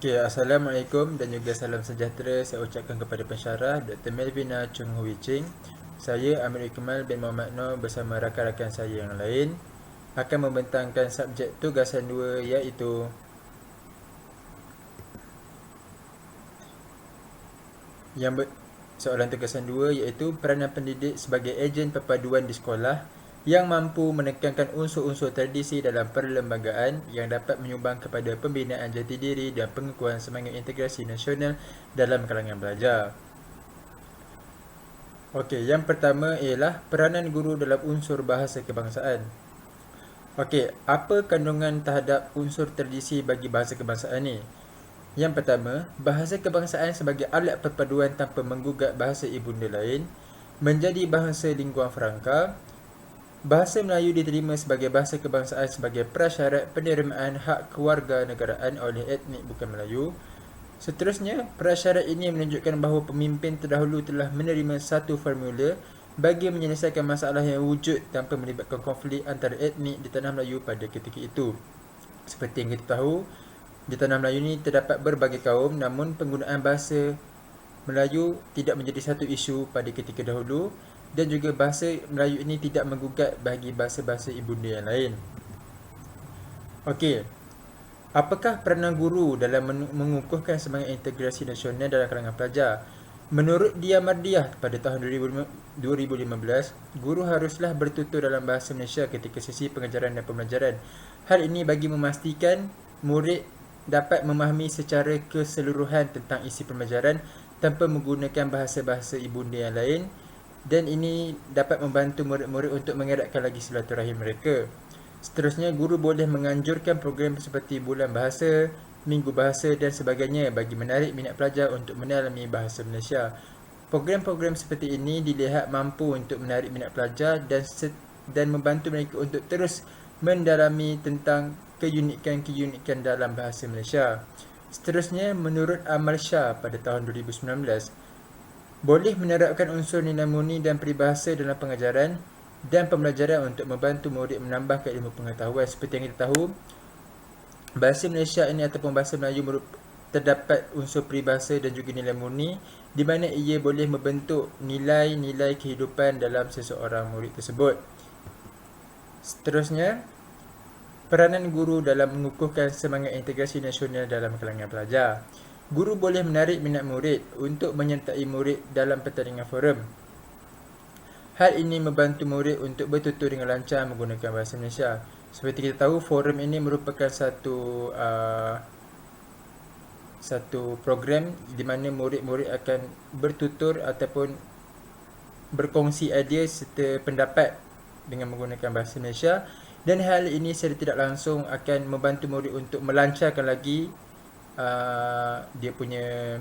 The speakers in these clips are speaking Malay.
Okay, Assalamualaikum dan juga salam sejahtera saya ucapkan kepada pensyarah Dr. Melvina Chung Hui Ching. Saya Amir Ikmal bin Muhammad Noor bersama rakan-rakan saya yang lain akan membentangkan subjek tugasan 2 iaitu yang ber, soalan tugasan 2 iaitu peranan pendidik sebagai ejen perpaduan di sekolah yang mampu menekankan unsur-unsur tradisi dalam perlembagaan yang dapat menyumbang kepada pembinaan jati diri dan pengukuhan semangat integrasi nasional dalam kalangan pelajar. Okey, yang pertama ialah peranan guru dalam unsur bahasa kebangsaan. Okey, apa kandungan terhadap unsur tradisi bagi bahasa kebangsaan ni? Yang pertama, bahasa kebangsaan sebagai alat perpaduan tanpa menggugat bahasa ibunda lain menjadi bahasa lingua franca. Bahasa Melayu diterima sebagai bahasa kebangsaan sebagai prasyarat penerimaan hak kewarganegaraan oleh etnik bukan Melayu. Seterusnya, prasyarat ini menunjukkan bahawa pemimpin terdahulu telah menerima satu formula bagi menyelesaikan masalah yang wujud tanpa melibatkan konflik antara etnik di tanah Melayu pada ketika itu. Seperti yang kita tahu, di tanah Melayu ini terdapat berbagai kaum, namun penggunaan bahasa Melayu tidak menjadi satu isu pada ketika dahulu dan juga bahasa Melayu ini tidak menggugat bagi bahasa-bahasa ibunda yang lain. Okey, apakah peranan guru dalam mengukuhkan semangat integrasi nasional dalam kalangan pelajar? Menurut Dia Mardiah pada tahun 2015, guru haruslah bertutur dalam bahasa Malaysia ketika sesi pengajaran dan pembelajaran. Hal ini bagi memastikan murid dapat memahami secara keseluruhan tentang isi pembelajaran tanpa menggunakan bahasa-bahasa ibunda yang lain, dan ini dapat membantu murid-murid untuk mengeratkan lagi silaturahim mereka. Seterusnya, guru boleh menganjurkan program seperti Bulan Bahasa, Minggu Bahasa dan sebagainya bagi menarik minat pelajar untuk mendalami bahasa Malaysia. Program-program seperti ini dilihat mampu untuk menarik minat pelajar dan membantu mereka untuk terus mendalami tentang keunikan-keunikan dalam bahasa Malaysia. Seterusnya, menurut Amal Shah pada tahun 2019, boleh menerapkan unsur nilai murni dan peribahasa dalam pengajaran dan pembelajaran untuk membantu murid menambah ilmu pengetahuan. Seperti yang kita tahu, bahasa Malaysia ini ataupun bahasa Melayu terdapat unsur peribahasa dan juga nilai murni di mana ia boleh membentuk nilai-nilai kehidupan dalam seseorang murid tersebut. Seterusnya, peranan guru dalam mengukuhkan semangat integrasi nasional dalam kalangan pelajar. Guru boleh menarik minat murid untuk menyertai murid dalam pertandingan forum. Hal ini membantu murid untuk bertutur dengan lancar menggunakan bahasa Malaysia. Seperti kita tahu, forum ini merupakan satu program di mana murid-murid akan bertutur ataupun berkongsi idea serta pendapat dengan menggunakan bahasa Malaysia, dan hal ini secara tidak langsung akan membantu murid untuk melancarkan lagi dia punya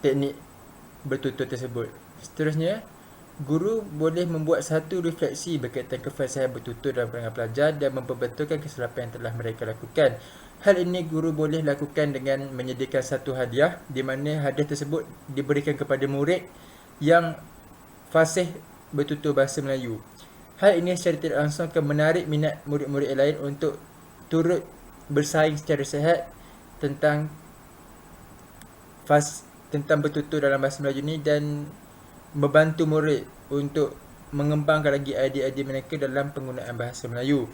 teknik bertutur tersebut. Seterusnya, guru boleh membuat satu refleksi berkaitan kefasihan bertutur dalam kalangan pelajar dan memperbetulkan kesilapan yang telah mereka lakukan. Hal ini guru boleh lakukan dengan menyediakan satu hadiah di mana hadiah tersebut diberikan kepada murid yang fasih bertutur bahasa Melayu. Hal ini secara tidak langsung akan menarik minat murid-murid lain untuk turut bersaing secara sihat tentang bertutur dalam bahasa Melayu ini dan membantu murid untuk mengembangkan lagi idea-idea mereka dalam penggunaan bahasa Melayu.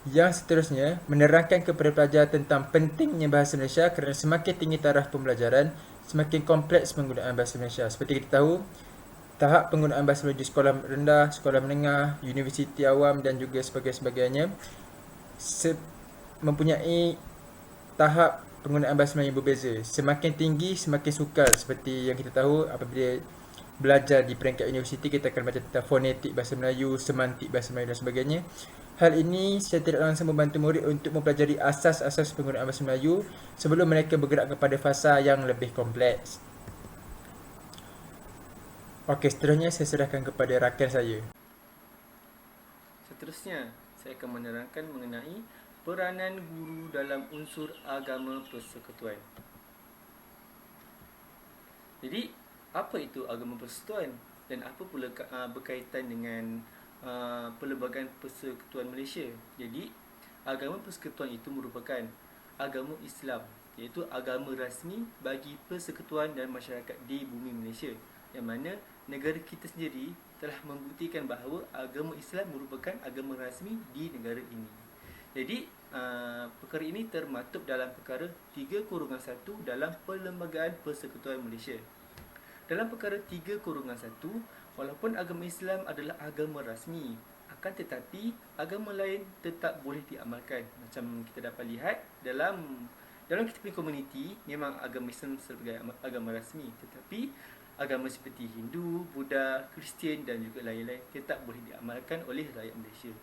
Yang seterusnya, menerangkan kepada pelajar tentang pentingnya bahasa Malaysia kerana semakin tinggi taraf pembelajaran, semakin kompleks penggunaan bahasa Malaysia. Seperti kita tahu, tahap penggunaan bahasa Melayu di sekolah rendah, sekolah menengah, universiti awam dan juga sebagainya mempunyai tahap penggunaan bahasa Melayu berbeza. Semakin tinggi, semakin sukar. Seperti yang kita tahu, apabila belajar di peringkat universiti, kita akan belajar tentang fonetik bahasa Melayu, semantik bahasa Melayu dan sebagainya. Hal ini secara tidak langsung membantu murid untuk mempelajari asas-asas penggunaan bahasa Melayu sebelum mereka bergerak kepada fasa yang lebih kompleks. Okey, seterusnya saya serahkan kepada rakan saya. Seterusnya, saya akan menerangkan mengenai peranan guru dalam unsur agama persekutuan. Jadi, apa itu agama persekutuan dan apa pula berkaitan dengan Perlembagaan Persekutuan Malaysia? Jadi, agama persekutuan itu merupakan agama Islam, iaitu agama rasmi bagi persekutuan dan masyarakat di bumi Malaysia, yang mana negara kita sendiri telah membuktikan bahawa agama Islam merupakan agama rasmi di negara ini. Jadi perkara ini termaktub dalam perkara 3/1 dalam Perlembagaan Persekutuan Malaysia. Dalam perkara 3/1, walaupun agama Islam adalah agama rasmi, akan tetapi agama lain tetap boleh diamalkan. Macam kita dapat lihat dalam kita punya komuniti, memang agama Islam sebagai agama rasmi, tetapi agama seperti Hindu, Buddha, Kristian dan juga lain-lain tetap boleh diamalkan oleh rakyat Malaysia.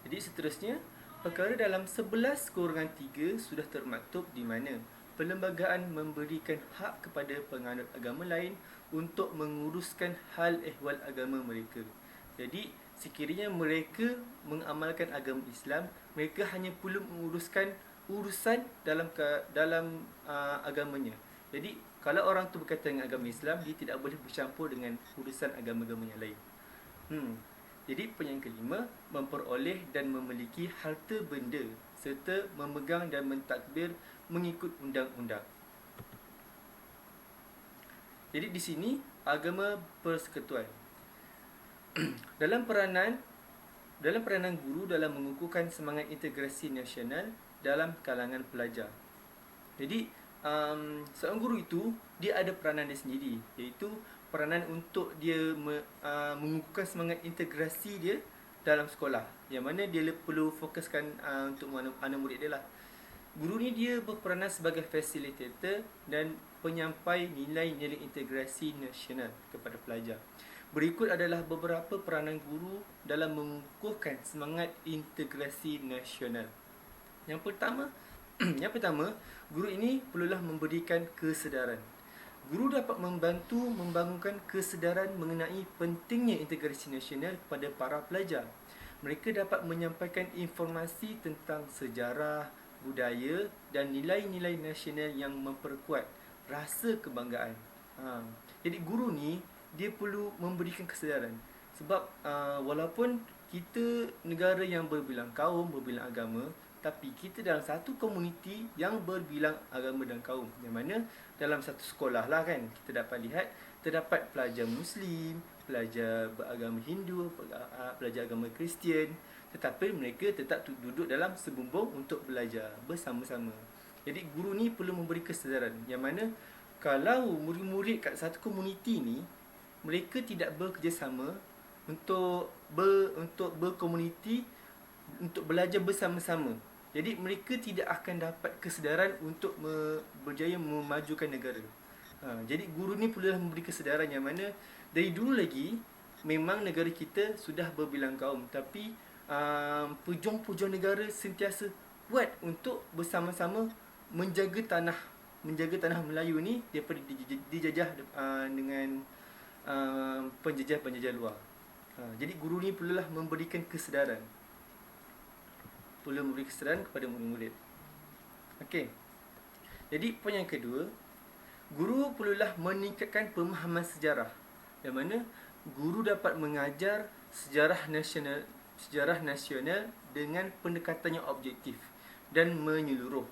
Jadi seterusnya, perkara dalam 11/3 sudah termaktub di mana perlembagaan memberikan hak kepada penganut agama lain untuk menguruskan hal ehwal agama mereka. Jadi sekiranya mereka mengamalkan agama Islam, mereka hanya perlu menguruskan urusan dalam agamanya. Jadi kalau orang tu berkaitan dengan agama Islam, dia tidak boleh bercampur dengan urusan agama-agama yang lain. Jadi poin yang kelima, memperoleh dan memiliki harta benda serta memegang dan mentadbir mengikut undang-undang. Jadi di sini agama persekutuan. dalam peranan guru dalam mengukuhkan semangat integrasi nasional dalam kalangan pelajar. Jadi seorang guru itu dia ada peranan dia sendiri, iaitu peranan untuk dia mengukuhkan semangat integrasi dia dalam sekolah, yang mana dia perlu fokuskan untuk anak murid dia lah. Guru ni dia berperanan sebagai facilitator dan penyampai nilai-nilai integrasi nasional kepada pelajar. Berikut adalah beberapa peranan guru dalam mengukuhkan semangat integrasi nasional. Yang pertama, guru ini perlulah memberikan kesedaran. Guru dapat membantu membangunkan kesedaran mengenai pentingnya integrasi nasional kepada para pelajar. Mereka dapat menyampaikan informasi tentang sejarah, budaya dan nilai-nilai nasional yang memperkuat rasa kebanggaan. Jadi guru ni dia perlu memberikan kesedaran. Sebab walaupun kita negara yang berbilang kaum, berbilang agama, tapi kita dalam satu komuniti yang berbilang agama dan kaum. Yang mana dalam satu sekolah lah kan, kita dapat lihat terdapat pelajar Muslim, pelajar beragama Hindu, pelajar agama Kristian, tetapi mereka tetap duduk dalam sebumbung untuk belajar bersama-sama. Jadi guru ni perlu memberi kesedaran, yang mana kalau murid-murid kat satu komuniti ni mereka tidak bekerjasama untuk berkomuniti, untuk belajar bersama-sama, jadi mereka tidak akan dapat kesedaran untuk berjaya memajukan negara. Jadi guru ni perlulah memberi kesedaran, yang mana dari dulu lagi memang negara kita sudah berbilang kaum, tapi pejuang-pejuang negara sentiasa buat untuk bersama-sama menjaga tanah Melayu ni daripada dijajah dengan penjajah-penjajah luar. Jadi guru ni perlulah memberikan kesedaran, perlu memberi kesedaran kepada murid-murid. Okey. Jadi poin yang kedua, guru perlulah meningkatkan pemahaman sejarah, yang mana guru dapat mengajar sejarah nasional dengan pendekatan yang objektif dan menyeluruh.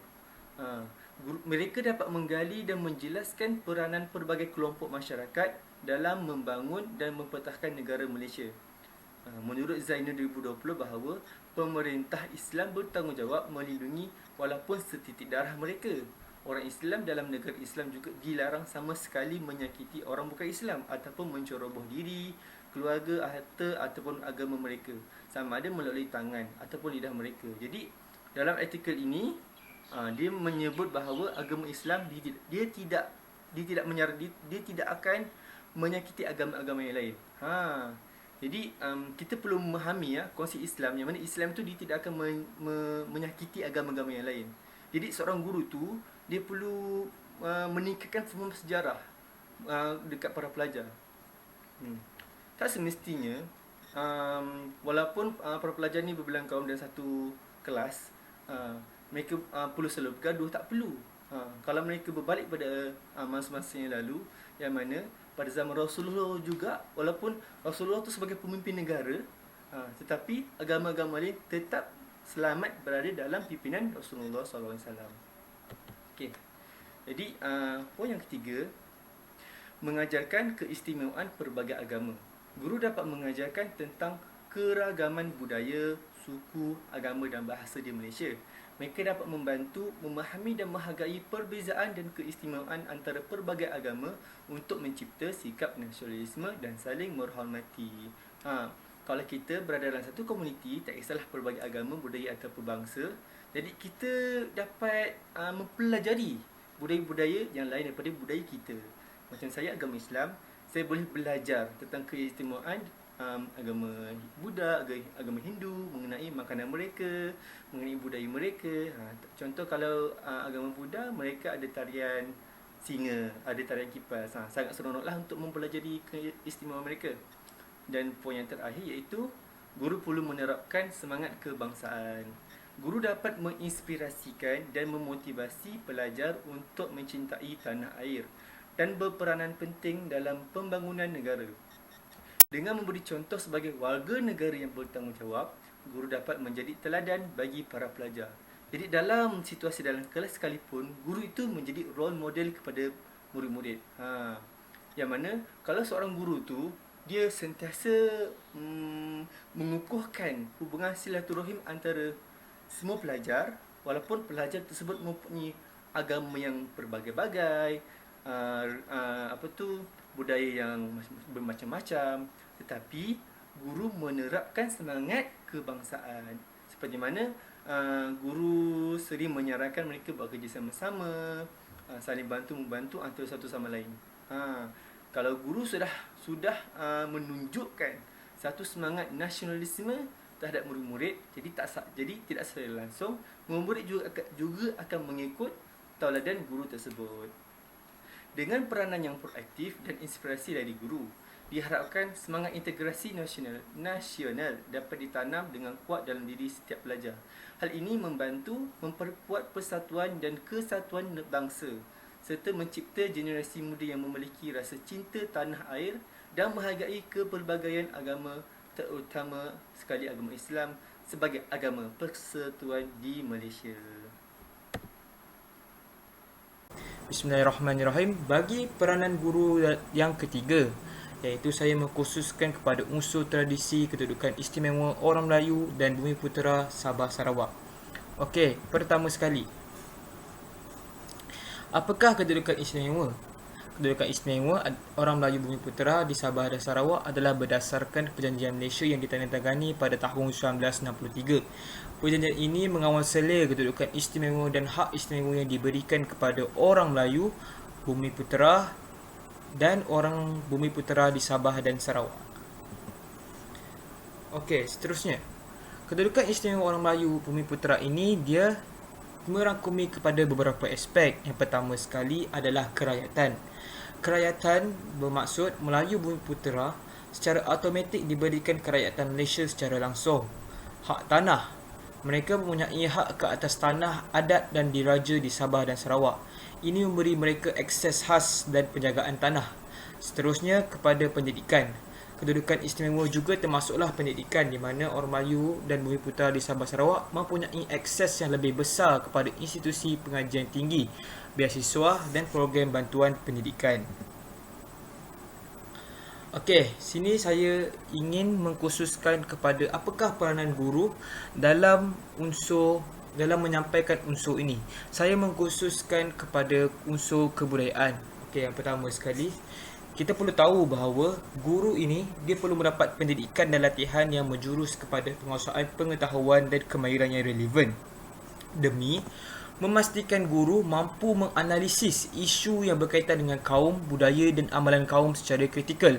Mereka dapat menggali dan menjelaskan peranan pelbagai kelompok masyarakat dalam membangun dan mempertahankan negara Malaysia. Menurut Zainal 2020 bahawa pemerintah Islam bertanggungjawab melindungi walaupun setitik darah mereka. Orang Islam dalam negara Islam juga dilarang sama sekali menyakiti orang bukan Islam ataupun menceroboh diri, keluarga, harta ataupun agama mereka, sama ada melalui tangan ataupun lidah mereka. Jadi dalam artikel ini dia menyebut bahawa agama Islam dia tidak akan menyakiti agama-agama yang lain. Jadi kita perlu memahami konsep Islam, yang mana Islam tu dia tidak akan menyakiti agama-agama yang lain. Jadi seorang guru tu dia perlu meningkatkan faham sejarah dekat para pelajar. Tak semestinya walaupun para pelajar ni berbilang kaum dalam satu kelas, mereka perlu selalu bergaduh, tak perlu. Kalau mereka berbalik pada masa-masa yang lalu, yang mana pada zaman Rasulullah juga, walaupun Rasulullah tu sebagai pemimpin negara, Tetapi agama-agama lain tetap selamat berada dalam pimpinan Rasulullah SAW. Okey. Jadi poin yang ketiga, mengajarkan keistimewaan pelbagai agama. Guru dapat mengajarkan tentang keragaman budaya, suku, agama dan bahasa di Malaysia. Mereka dapat membantu memahami dan menghargai perbezaan dan keistimewaan antara pelbagai agama untuk mencipta sikap nasionalisme dan saling menghormati. Kalau kita berada dalam satu komuniti, tak kisahlah pelbagai agama, budaya ataupun bangsa, jadi kita dapat mempelajari budaya-budaya yang lain daripada budaya kita. Macam saya agama Islam, saya boleh belajar tentang keistimewaan agama Buddha, agama Hindu, mengenai makanan mereka, mengenai budaya mereka. Contoh kalau agama Buddha, mereka ada tarian singa, ada tarian kipas. Sangat seronoklah untuk mempelajari keistimewaan mereka. Dan poin yang terakhir iaitu guru perlu menerapkan semangat kebangsaan. Guru dapat menginspirasikan dan memotivasi pelajar untuk mencintai tanah air dan berperanan penting dalam pembangunan negara. Dengan memberi contoh sebagai warga negara yang bertanggungjawab, guru dapat menjadi teladan bagi para pelajar. Jadi dalam situasi dalam kelas sekalipun, guru itu menjadi role model kepada murid-murid. Yang mana kalau seorang guru tu dia sentiasa mengukuhkan hubungan silaturahim antara semua pelajar, walaupun pelajar tersebut mempunyai agama yang berbagai-bagai, budaya yang bermacam-macam, tetapi guru menerapkan semangat kebangsaan. Seperti mana guru sering menyarankan mereka bekerja sama-sama, saling bantu-membantu antara satu sama lain. Kalau guru sudah menunjukkan satu semangat nasionalisme terhadap murid-murid, jadi tidak secara langsung murid juga akan mengikut tauladan guru tersebut. Dengan peranan yang proaktif dan inspirasi dari guru, diharapkan semangat integrasi nasional dapat ditanam dengan kuat dalam diri setiap pelajar. Hal ini membantu memperkuat persatuan dan kesatuan bangsa serta mencipta generasi muda yang memiliki rasa cinta tanah air dan menghargai kepelbagaian agama, terutama sekali agama Islam sebagai agama persatuan di Malaysia. Bismillahirrahmanirrahim. Bagi peranan guru yang ketiga, iaitu saya mengkhususkan kepada unsur tradisi kedudukan istimewa orang Melayu dan Bumiputera Sabah Sarawak. Okey, pertama sekali, apakah kedudukan istimewa? Kedudukan istimewa orang Melayu Bumiputera di Sabah dan Sarawak adalah berdasarkan Perjanjian Malaysia yang ditandatangani pada tahun 1963. Perjanjian ini mengawal sela kedudukan istimewa dan hak istimewa yang diberikan kepada orang Melayu Bumiputera dan orang Bumiputera di Sabah dan Sarawak. Okey, seterusnya, kedudukan istimewa orang Melayu Bumiputera ini dia merangkumi kepada beberapa aspek. Yang pertama sekali adalah kerakyatan. Kerakyatan bermaksud Melayu Bumiputera secara automatik diberikan kerakyatan Malaysia secara langsung. Hak tanah, mereka mempunyai hak ke atas tanah adat dan diraja di Sabah dan Sarawak. Ini memberi mereka akses khas dan penjagaan tanah. Seterusnya, kepada pendidikan. Kedudukan istimewa juga termasuklah pendidikan, di mana orang Melayu dan Bumiputera di Sabah Sarawak mempunyai akses yang lebih besar kepada institusi pengajian tinggi, beasiswa dan program bantuan pendidikan. Okey, sini saya ingin mengkhususkan kepada apakah peranan guru dalam menyampaikan unsur ini. Saya mengkhususkan kepada unsur kebudayaan. Okey, yang pertama sekali, kita perlu tahu bahawa guru ini dia perlu mendapat pendidikan dan latihan yang menjurus kepada penguasaan pengetahuan dan kemahiran yang relevan demi memastikan guru mampu menganalisis isu yang berkaitan dengan kaum, budaya dan amalan kaum secara kritikal.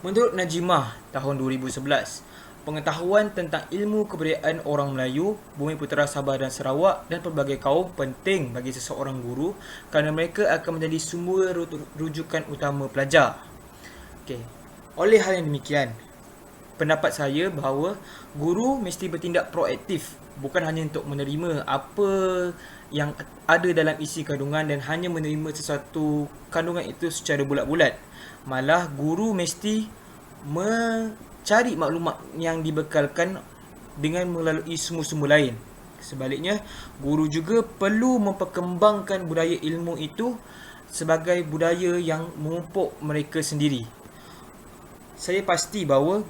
Menurut Najimah tahun 2011, pengetahuan tentang ilmu kebudayaan orang Melayu, Bumiputera Sabah dan Sarawak dan pelbagai kaum penting bagi seseorang guru kerana mereka akan menjadi sumber rujukan utama pelajar. Okey. Oleh hal yang demikian, pendapat saya bahawa guru mesti bertindak proaktif, bukan hanya untuk menerima apa yang ada dalam isi kandungan dan hanya menerima sesuatu kandungan itu secara bulat-bulat. Malah guru mesti mencari maklumat yang dibekalkan dengan melalui sumber-sumber lain. Sebaliknya, guru juga perlu memperkembangkan budaya ilmu itu sebagai budaya yang memupuk mereka sendiri. Saya pasti bahawa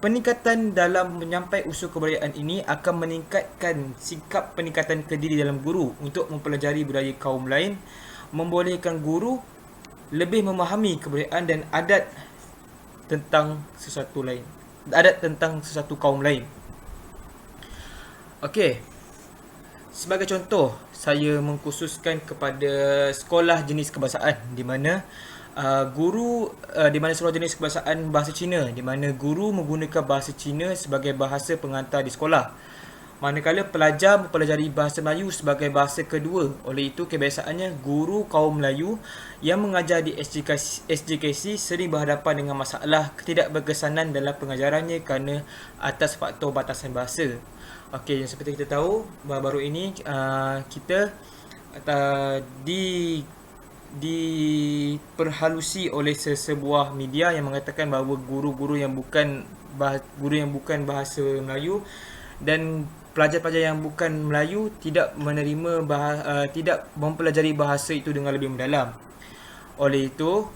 peningkatan dalam menyampai usul kebudayaan ini akan meningkatkan sikap peningkatan ke diri dalam guru untuk mempelajari budaya kaum lain, membolehkan guru lebih memahami kebudayaan dan adat tentang sesuatu kaum lain. Okey. Sebagai contoh, saya mengkhususkan kepada sekolah jenis kebahasaan di mana sekolah jenis kebahasaan bahasa Cina, di mana guru menggunakan bahasa Cina sebagai bahasa pengantar di sekolah. Manakala pelajar mempelajari bahasa Melayu sebagai bahasa kedua. Oleh itu, kebiasaannya guru kaum Melayu yang mengajar di SJKC sering berhadapan dengan masalah ketidakberkesanan dalam pengajarannya kerana atas faktor batasan bahasa. Okey, seperti kita tahu, baru-baru ini kita diperhalusi oleh sebuah media yang mengatakan bahawa guru yang bukan bahasa Melayu dan pelajar-pelajar yang bukan Melayu tidak tidak mempelajari bahasa itu dengan lebih mendalam. Oleh itu,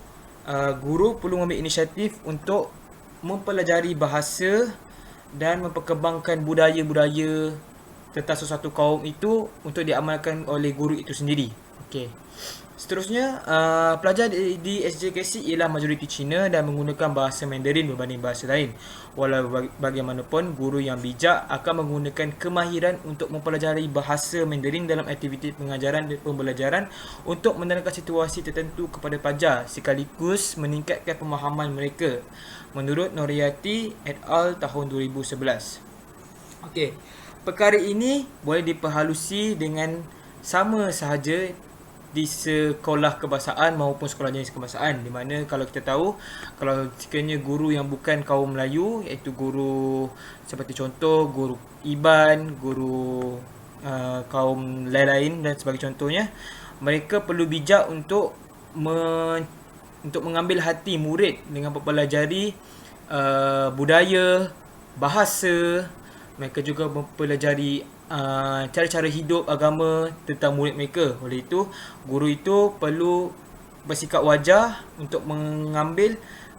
guru perlu mengambil inisiatif untuk mempelajari bahasa dan memperkembangkan budaya-budaya tentang sesuatu kaum itu untuk diamalkan oleh guru itu sendiri. Okey. Seterusnya, pelajar di SJKC ialah majoriti Cina dan menggunakan bahasa Mandarin berbanding bahasa lain. Walau bagaimanapun, guru yang bijak akan menggunakan kemahiran untuk mempelajari bahasa Mandarin dalam aktiviti pengajaran dan pembelajaran untuk menerangkan situasi tertentu kepada pelajar sekaligus meningkatkan pemahaman mereka. Menurut Noriyati et al. Tahun 2011. Okey. Perkara ini boleh diperhalusi dengan sama sahaja di sekolah kebahasaan maupun sekolah jenis kebahasaan, di mana kalau kita tahu, kalau sekiranya guru yang bukan kaum Melayu, iaitu guru seperti contoh guru IBAN, guru kaum lain-lain dan sebagai contohnya, mereka perlu bijak untuk mengambil hati murid dengan mempelajari budaya, bahasa. Mereka juga mempelajari cara-cara hidup agama tentang murid mereka. Oleh itu, guru itu perlu bersikap wajar untuk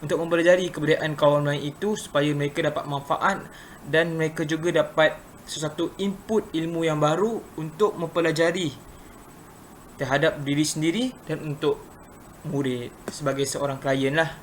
mempelajari kebudayaan kaum lain itu supaya mereka dapat manfaat dan mereka juga dapat sesuatu input ilmu yang baru untuk mempelajari terhadap diri sendiri dan untuk murid sebagai seorang klien lah.